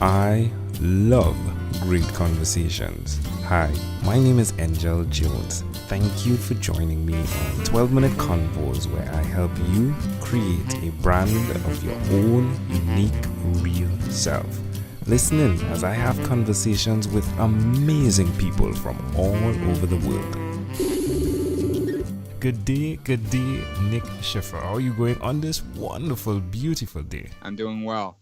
I love great conversations. Hi, my name is Angel Jones. Thank you for joining me on 12-minute convos where I help you create a brand of your own unique, real self. Listen in as I have conversations with amazing people from all over the world. Good day, Nick Schiffer. How are you going on this wonderful, beautiful day? I'm doing well.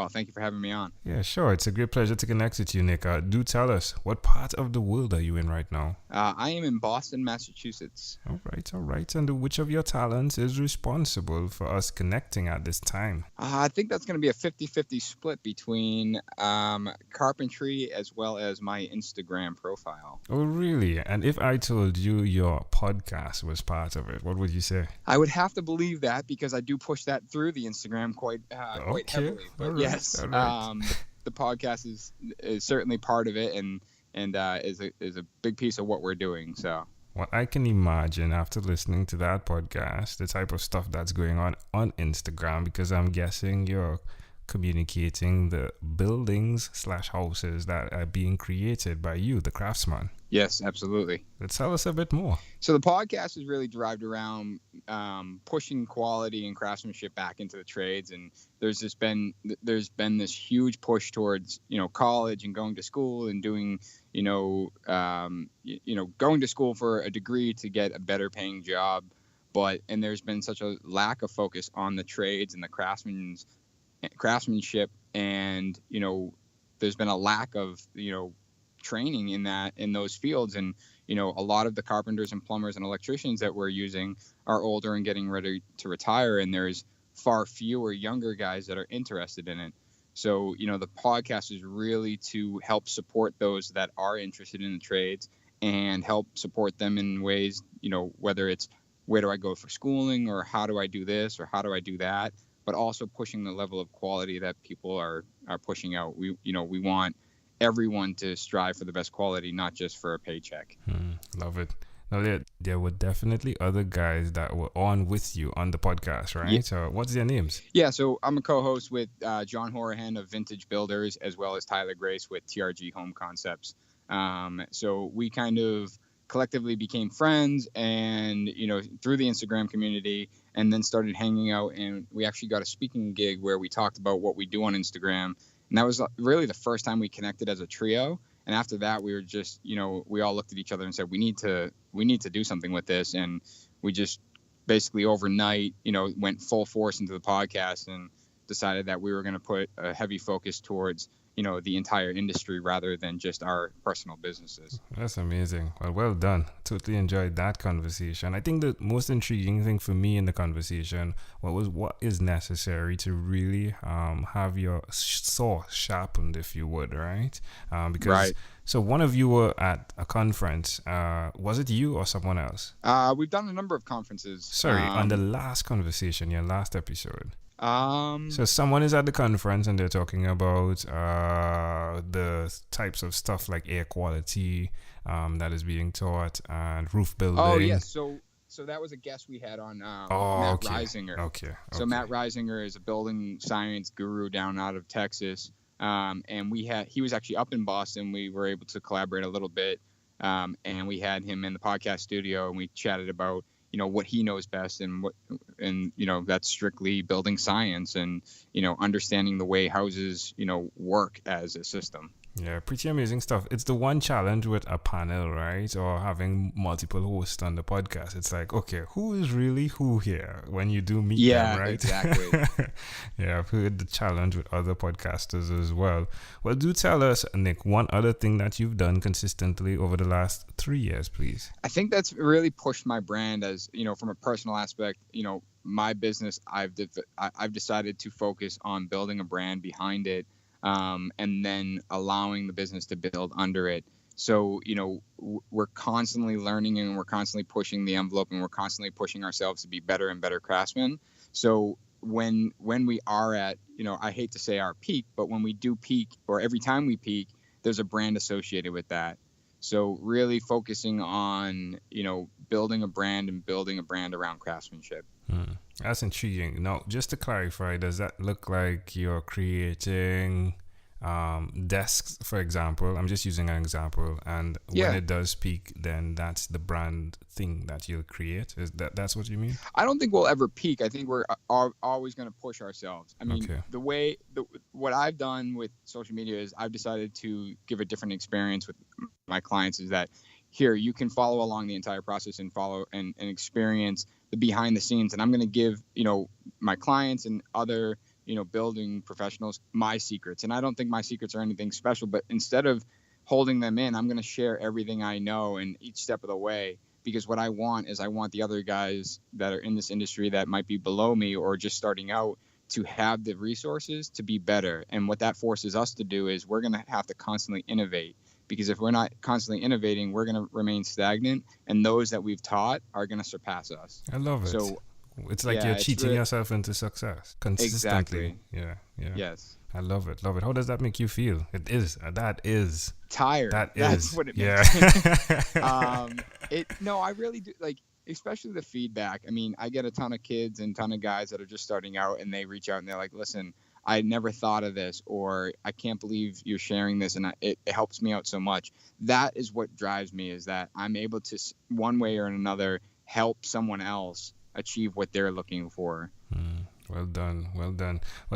Thank you for having me on. Yeah, sure. It's a great pleasure to connect with you, Nick. Do tell us, what part of the world are you in right now? I am in Boston, Massachusetts. All right. And which of your talents is responsible for us connecting at this time? I think that's going to be a 50-50 split between carpentry as well as my Instagram profile. Oh, really? And if I told you your podcast was part of it, what would you say? I would have to believe that because I do push that through the Instagram quite heavily. But right, yes, the podcast is certainly part of it and is a big piece of what we're doing. So. Well, I can imagine after listening to that podcast, the type of stuff that's going on Instagram, because I'm guessing you're communicating the buildings/houses that are being created by you, the craftsman. Yes, absolutely. Let's tell us a bit more. So the podcast is really derived around pushing quality and craftsmanship back into the trades, and there's been this huge push towards college and going to school and doing going to school for a degree to get a better paying job, and there's been such a lack of focus on the trades and the craftsmanship, and there's been a lack of training in those fields, and a lot of the carpenters and plumbers and electricians that we're using are older and getting ready to retire, and there's far fewer younger guys that are interested in it. So the podcast is really to help support those that are interested in the trades and help support them in ways, whether it's where do I go for schooling, or how do I do this, or how do I do that, but also pushing the level of quality that people are pushing out. We want everyone to strive for the best quality, not just for a paycheck. Love it. Now, there were definitely other guys that were on with you on the podcast, right? Yeah. So what's their names? Yeah, so I'm a co-host with John Horahan of Vintage Builders, as well as Tyler Grace with TRG Home Concepts. So we kind of collectively became friends, and through the Instagram community, and then started hanging out, and we actually got a speaking gig where we talked about what we do on Instagram. And that was really the first time we connected as a trio. And after that, we were just, we all looked at each other and said, we need to do something with this. And we just basically overnight, went full force into the podcast and decided that we were going to put a heavy focus towards, the entire industry rather than just our personal businesses. That's amazing. Well done. Totally enjoyed that conversation. I think the most intriguing thing for me in the conversation was what is necessary to really have your saw sharpened, if you would, right? Because right. So one of you were at a conference. Was it you or someone else? We've done a number of conferences. Sorry, on the last conversation, your last episode. So someone is at the conference and they're talking about the types of stuff like air quality that is being taught and roof building. Oh yes, so that was a guest we had on Matt Reisinger. Okay. So Matt Reisinger is a building science guru down out of Texas, and he was actually up in Boston. We were able to collaborate a little bit, and we had him in the podcast studio, and we chatted about what he knows best, and that's strictly building science and understanding the way houses work as a system. Yeah, pretty amazing stuff. It's the one challenge with a panel, right? Or having multiple hosts on the podcast. It's like, okay, who is really who here when you do meet them, right? Exactly. Yeah, I've heard the challenge with other podcasters as well. Well, do tell us, Nick, one other thing that you've done consistently over the last 3 years, please. I think that's really pushed my brand as, from a personal aspect, my business, I've decided to focus on building a brand behind it. And then allowing the business to build under it. So, we're constantly learning, and we're constantly pushing the envelope, and we're constantly pushing ourselves to be better and better craftsmen. So when we are at, I hate to say our peak, but when we do peak, or every time we peak, there's a brand associated with that. So really focusing on, building a brand and building a brand around craftsmanship. That's intriguing. Now, just to clarify, does that look like you're creating desks, for example. I'm just using an example, and Yeah. when it does peak, then that's the brand thing that you'll create. Is that's what you mean? I don't think we'll ever peak. I think we're always going to push ourselves. I mean, Okay. what I've done with social media is I've decided to give a different experience with my clients. Is that here you can follow along the entire process and follow and experience the behind the scenes. And I'm going to give my clients and other building professionals my secrets. And I don't think my secrets are anything special, but instead of holding them in, I'm going to share everything I know in each step of the way. Because what I want the other guys that are in this industry that might be below me or just starting out to have the resources to be better. And what that forces us to do is we're going to have to constantly innovate, because if we're not constantly innovating, we're going to remain stagnant, and those that we've taught are going to surpass us. I love it. So it's like you're cheating yourself into success consistently. Exactly. Yeah. Yes. I love it. How does that make you feel? That is tired. That's what it yeah. makes. I really do, like, especially the feedback. I mean, I get a ton of kids and ton of guys that are just starting out, and they reach out and they're like, listen, I never thought of this, or I can't believe you're sharing this, and it helps me out so much. That is what drives me, is that I'm able to, one way or another, help someone else achieve what they're looking for. Well done. Well,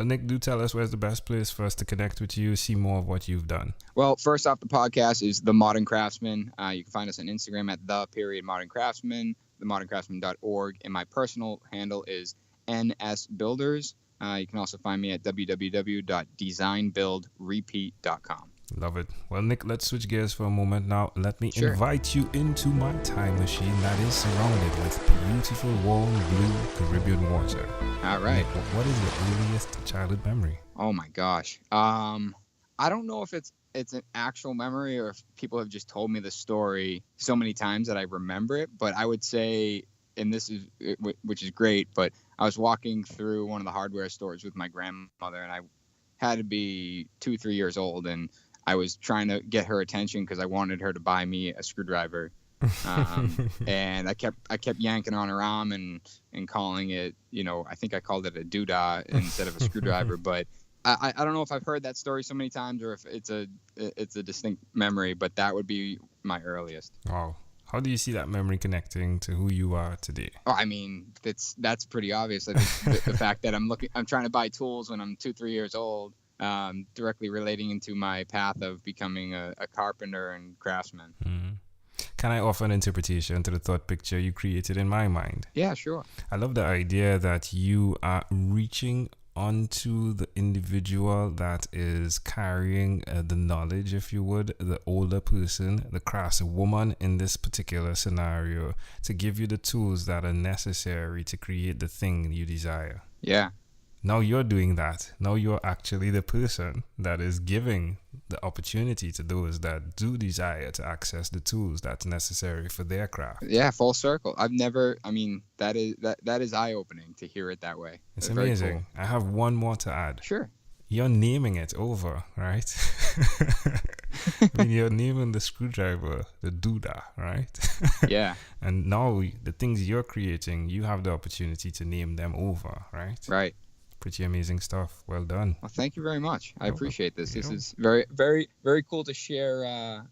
Nick, do tell us where's the best place for us to connect with you, see more of what you've done. Well, first off, the podcast is The Modern Craftsman. You can find us on Instagram at _modern_craftsman, themoderncraftsman.org, and my personal handle is nsbuilders. You can also find me at www.designbuildrepeat.com. Love it. Well, Nick, let's switch gears for a moment now. Let me Sure. invite you into my time machine that is surrounded with beautiful, warm, blue Caribbean water. All right. Nick, what is your earliest childhood memory? Oh my gosh. I don't know if it's an actual memory or if people have just told me the story so many times that I remember it, but I would say, and this is, which is great, but I was walking through one of the hardware stores with my grandmother, and I had to be 2-3 years old, and I was trying to get her attention because I wanted her to buy me a screwdriver. And I kept yanking on her arm and calling it, I think I called it a doodah instead of a screwdriver. But I don't know if I've heard that story so many times or if it's a distinct memory, but that would be my earliest. Wow. How do you see that memory connecting to who you are today? Oh, I mean, that's pretty obvious. I think the fact that I'm trying to buy tools when I'm 2-3 years old, directly relating into my path of becoming a carpenter and craftsman. Can I offer an interpretation to the thought picture you created in my mind? Yeah, sure. I love the idea that you are reaching onto the individual that is carrying the knowledge, if you would, the older person, the craftswoman in this particular scenario, to give you the tools that are necessary to create the thing you desire. Yeah. Now you're doing that. Now you're actually the person that is giving the opportunity to those that do desire to access the tools that's necessary for their craft. Yeah, full circle. That is eye-opening to hear it that way. It's That's amazing. cool. I have one more to add. Sure. You're naming it over, right? I mean, you're naming the screwdriver the doodah, right? Yeah. And now the things you're creating, you have the opportunity to name them over, right? Right. Pretty amazing stuff. Well done. Well, thank you very much. I appreciate this. This Yeah. is very, very, very cool to share.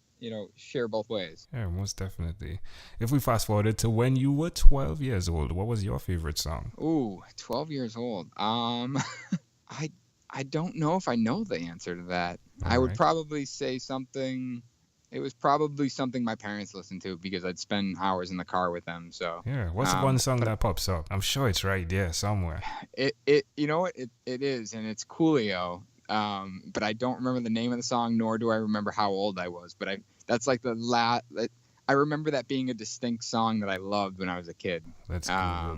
Share both ways. Yeah, most definitely. If we fast forwarded to when you were 12 years old, what was your favorite song? Ooh, 12 years old. I don't know if I know the answer to that. I would probably say something. It was probably something my parents listened to because I'd spend hours in the car with them. So yeah, what's one song that pops up? I'm sure it's right there somewhere. It is, and it's Coolio. But I don't remember the name of the song, nor do I remember how old I was. But that's like I remember that being a distinct song that I loved when I was a kid. Let's Google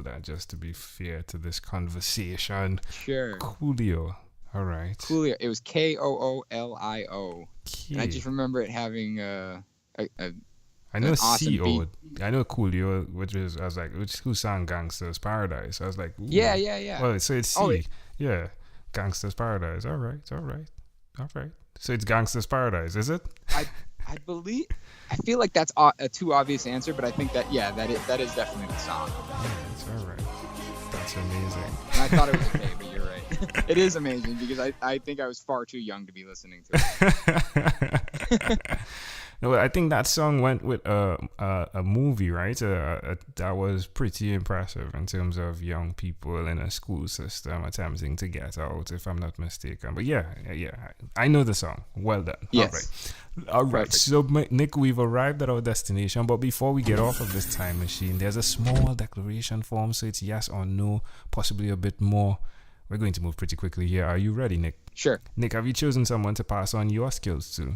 that just to be fair to this conversation. Sure. Coolio. All right. Coolio. It was Koolio. Okay. And I just remember it having I know an awesome C.O. beat. I know Coolio, who sang Gangsta's Paradise? I was like, ooh. Yeah. Well, so it's C. Yeah. Gangsta's Paradise. All right. So it's Gangsta's Paradise, is it? I I feel like that's a too obvious answer, but I think that is definitely the song. Yeah, it's all right. That's amazing. And I thought it was okay, but you're right. It is amazing because I think I was far too young to be listening to it. No, I think that song went with a movie, right? That was pretty impressive in terms of young people in a school system attempting to get out, if I'm not mistaken. But yeah, I know the song. Well done. Yes. All right. Perfect. So, Nick, we've arrived at our destination. But before we get off of this time machine, there's a small declaration form. So it's yes or no, possibly a bit more. We're going to move pretty quickly here. Are you ready, Nick? Sure. Nick, have you chosen someone to pass on your skills to?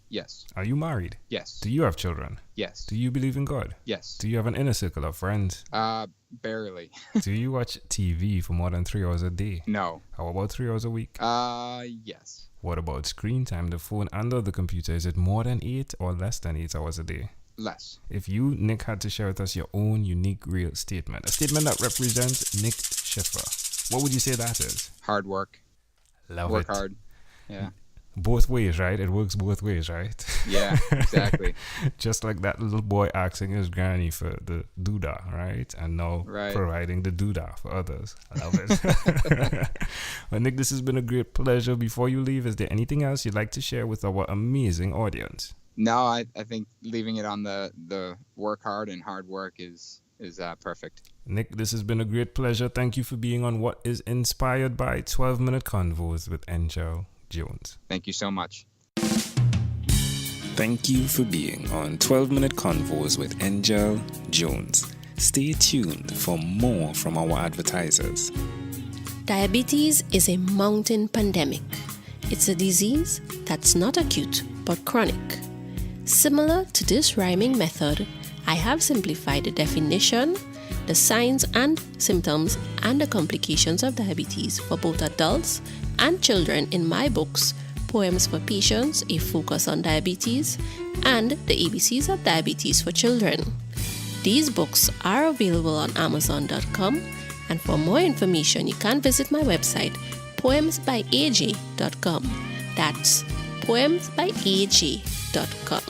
Yes. Are you married? Yes. Do you have children? Yes. Do you believe in God? Yes. Do you have an inner circle of friends? Barely. Do you watch TV for more than 3 hours a day? No. How about 3 hours a week? Yes. What about screen time, the phone and or the computer? Is it more than 8 or less than 8 hours a day? Less. If you, Nick, had to share with us your own unique real statement, a statement that represents Nick Schiffer, what would you say that is? Hard work. Love Work it. hard. Yeah. Both ways, right? It works both ways, right? Yeah, exactly. Just like that little boy asking his granny for the doodah, right? And now providing the doodah for others. I love it. Well, Nick, this has been a great pleasure. Before you leave, is there anything else you'd like to share with our amazing audience? No, I think leaving it on the work hard and hard work is perfect. Nick, this has been a great pleasure. Thank you for being on what is inspired by 12-Minute Convos with Angel Jones. Thank you so much. Thank you for being on 12-Minute Convos with Angel Jones. Stay tuned for more from our advertisers. Diabetes is a mountain pandemic. It's a disease that's not acute but chronic. Similar to this rhyming method, I have simplified the definition, the signs and symptoms, and the complications of diabetes for both adults and children in my books, Poems for Patients, A Focus on Diabetes, and The ABCs of Diabetes for Children. These books are available on Amazon.com, and for more information, you can visit my website, poemsbyaj.com. That's poemsbyaj.com.